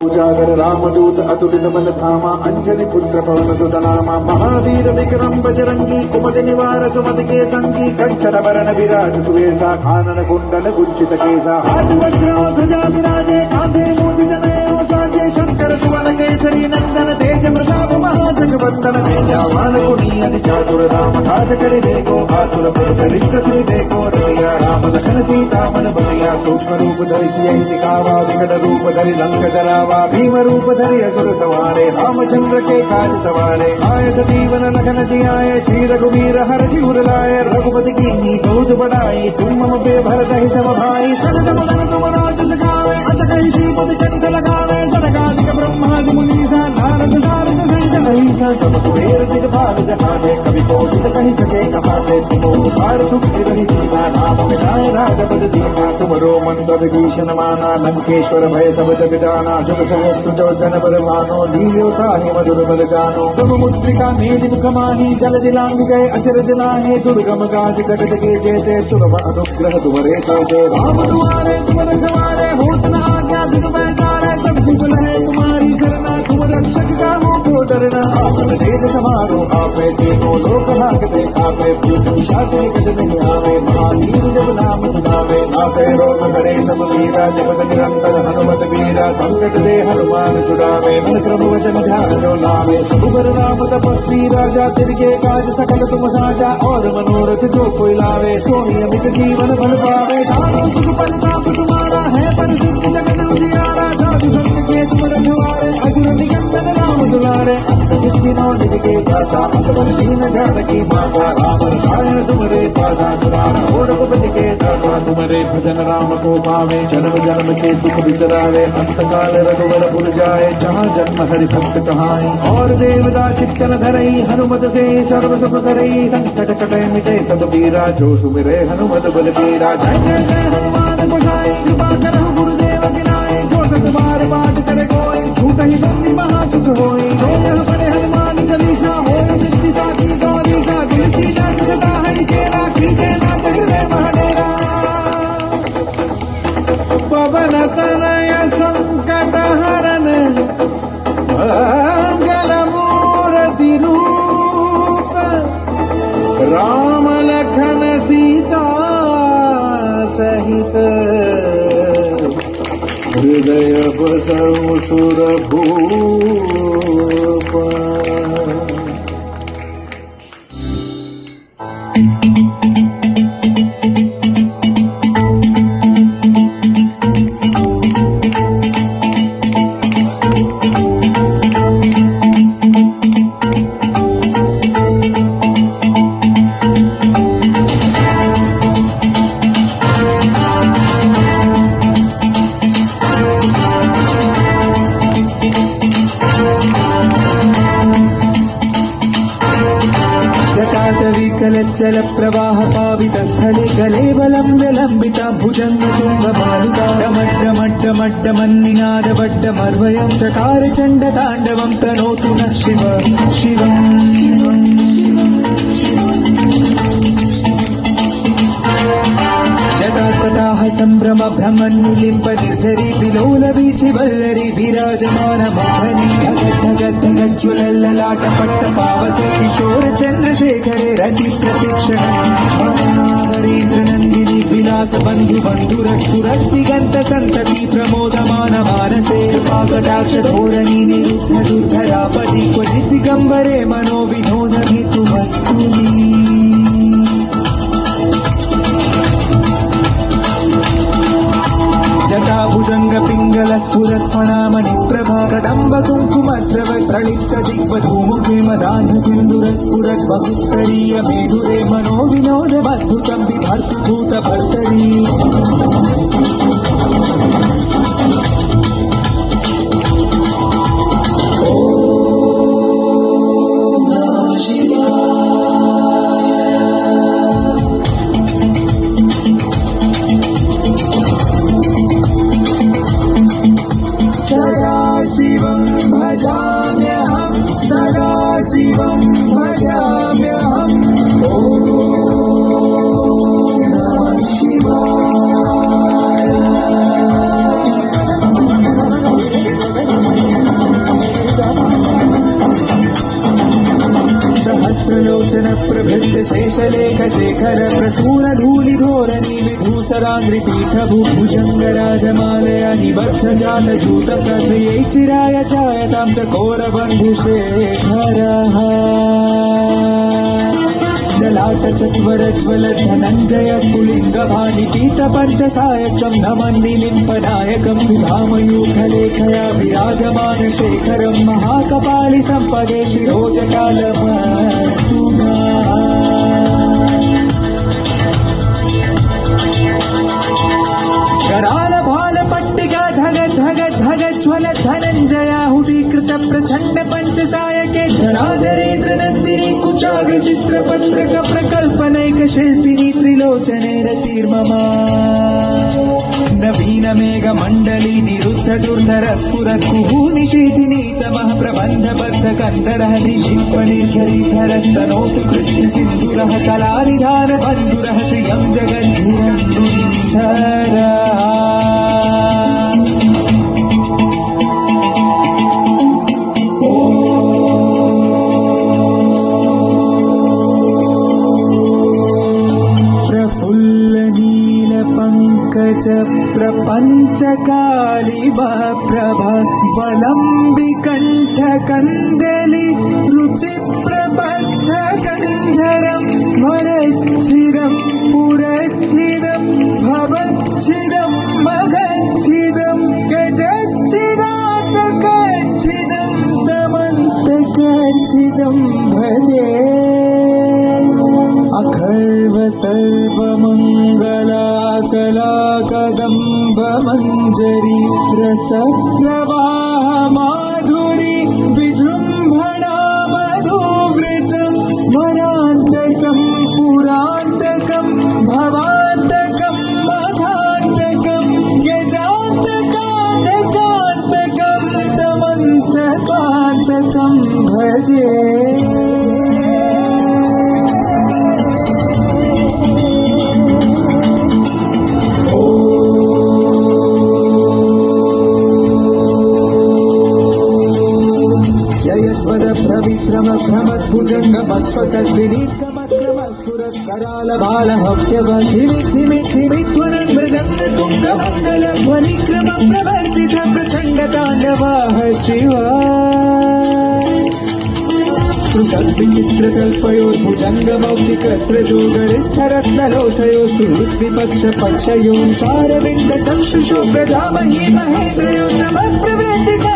उजागर रामदूत अतुलित बल धामा अंजनी पुत्र पवन सुत नामा महावीर विक्रम बजरंगी कुमति निवार सुमति के संगी कंचन वरण विराज सुवेशा कानन कुंडल कुंचित केसा हाथ वज्र ध्वजा विराजे कांधे मूज जनेऊ साजे शंकर सुवन केसरी नंदन तेज प्रताप महाजगवंदन तेजवान गुणी अति चातुर राम काज करे देखो आतुर चरित्र श्री देखो रैया राम लखन सीता मन बलिया सूक्ष्म रूप धरि सियहि दिखावा विकट रूप धरि लंक जलावा भीम रूप धरि असुर सवारे रामचंद्र के काज सवारे आए जीवन लखन जियाए श्री रघुवीर हर शिवर लाए रघुपति की बहुत बड़ाई तुम मम पे भरत ही सब भाई सजन मदन तुम राज सगावे अस कहि श्रीपति कंठ लगावे सनकादिक ब्रह्मादि मुनीसा नारद सारद संजन ईसा सब कुबेर दिगपाल जहाने कवि कोटित कहि सके कहाते तुम उपकार सुखि रहि दीना नाम मिलाए राजपद दीना तुमरो मंत्र विभीषण माना लंकेश्वर भय सब जग जाना जुग सहस्त्र जो जन पर मानो लील्योता ही मधुर बल जानो तुम मुद्रिका मेदि मुख माही जल दिलांग गए अचरज नाहे दुर्गम काज जगत के जेते सुलभ अनुग्रह तुम्हारे तेजे राम दुआरे तुम रखवारे होत न आज्ञा बिनु पैसारे सब सुख लहे तुम्हारी शरणा तुम रक्षक का को डरना आपन तेज समारो आपे तीनों लोक हाकते आपे भूत पिशाच निकट नहीं आवे महावीर जब नाम सुनावे नासे रोग करे सब वीरा जपत निरंतर हनुमत वीरा संकट दे हनुमान छुड़ावे मन क्रम वचन ध्यान जो लावे सुबर राम तपस्वी राजा तिरके काज सकल तुम साजा और मनोरथ जो कोई लावे सोई अमित जीवन फल पावे सारो सुख परिताप तुम्हारा है पर सिद्ध जगत उजियारा साधु संत के तुम रखवारे अजुर निकंदन राम दुलारे अष्टसिद्धिनों निधि के दाता असवर दीन जानकी माता राम रसायन तुमरे दाता सुरार और रघुपति के दाता तुमरे भजन राम को पावे जन्म जन्म के दुख बिसरावे अंत काल रघुवर पुर जाए जहाँ जन्म हरि भक्त कहाई और देवता चित्तन धरई हनुमत से सर्व सुख करई संकट कटे मिटे सब पीरा जो सुमिरे हनुमत बल पीरा जय जय जय हनुमान गोसाई कृपा करहु गुरुदेव गिनाई जो सत बार पाठ करे कोई झूठ ही संधि महासुख होई जो यह पढ़े हनुमान चालीसा होय सिद्धि साखी गौरी सा दिल की जात सदा हरि चेरा खींचे नाथ हृदय महाडेरा पवन तनय संकट हरन मंगल मूर्ति रूप राम लखन सीता सहित हृदय बसौ सुर भूप जल प्रवाह पावित स्थले कलेवलं विलंबिता भुजंग तुंग बालिका डमड्डमड्डमड्डमन्निनाद वड्डमर्वयं चकार चंड तांडवं तनोतु नः शिव शिवम् जटाकटाह संभ्रम भ्रमन्नुलिम्प निर्झरी विलोल वीचि वल्लरी विराजमान मोहनी धगज्ज्वलल्ललाट पट्ट पावके किशोर चंद्रशेखरे रति प्रतीक्षण हरीन्द्र नंदिनी विलास बंधु बंधुरस्फुरद्दिगंत संतति प्रमोदमान मानसे पाकटाक्ष धोरणी निरुद्ध दुर्धरापति क्वचित् दिगंबरे मनो विनोद भितुमस्तुनी जटा भुजंग पिंगल स्फुरत् फणामणि प्रभा कदंब कुंकुम प्रलिप्त दिग्वधूमुखे मदान्ध सिंधुर स्फुरत् बहुत्तरीय मेधुरे मनो विनोद अद्भुतं बिभर्तु भूत भर्तरी शिवं भजाम्यहं सदा शिवं भजाम्यहम् ॐ नमः शिवाय केशलेख शेखर प्रसून धूलि धोरणी विभूसराङ्घ्रि पीठभूभुजङ्ग राजमालया निबद्ध जात जूटक श्रियै चिराय चायतां च कोरबन्धुशेखरः ललाट चत्वर ज्वल धनञ्जय स्फुलिङ्ग भानि पीत पञ्चसायकं नमन्निलिम्पनायकं सुधामयूखलेखया विराजमान शेखरं महाकपालि सम्पदे शिरोजकालमस्तुना कराल भाल पट्टिका धग धग धग ज्वल धनञ्जयाहुतीकृत प्रचण्ड पञ्चसायके धराधरेन्द्र नन्दिनी कुचाग्र चित्रपत्रक प्रकल्पनैक शिल्पिनी त्रिलोचने रतिर्ममा नवीन मेघ मण्डली निरुद्ध दुर्धर स्फुरत् कुहू निषेधिनी तमः प्रबन्ध बद्ध कन्दरः दिलिम्प निर्झरीधरस्तनोतु कृत्य सिन्धुरः कलानिधान बन्धुरः श्रियं जगद्धुरः प्रफुल्लनीलपङ्कज प्रपञ्चकालिभप्रभ वलम्बिकण्ठकन्दलि रुचिप्रबद्धकन्धरम् वरच्छिदम् पुरच्छिदम् भवच्छिदम् मगच्छिदम् गजच्छिदातकच्छिदम् दमन्तकच्छिदम् भजे अखर्व सर्वमङ्गला कला कदम्ब मञ्जरी रसप्रवाह माधुरी विजृम्भणा मधुवृतम् वरान्तकम् पुरान्तकम् भवान्तकम् मघान्तकम् यजान्तकान्तकान्तकम् तमन्तकान्तकम् भजे भ्रमद्भुजङ्गमश्वसद्विनीतमक्रमस्फुरत् करालबालभक्त्यवद्धिमिद्धिमिद्धिमिध्वनन् मृदङ्गतुङ्गमण्डलध्वनिक्रमं प्रवर्तित प्रचण्डताण्डवाः शिवा स्पृशद्विचित्रकल्पयोर्भुजङ्गमौक्तिकस्रजो गरिष्ठरत्नलोष्ठयोः सुहृद्विपक्षपक्षयोः शारविन्दचक्षुषो प्रजामही महेन्द्रयो नमः प्रवेदिका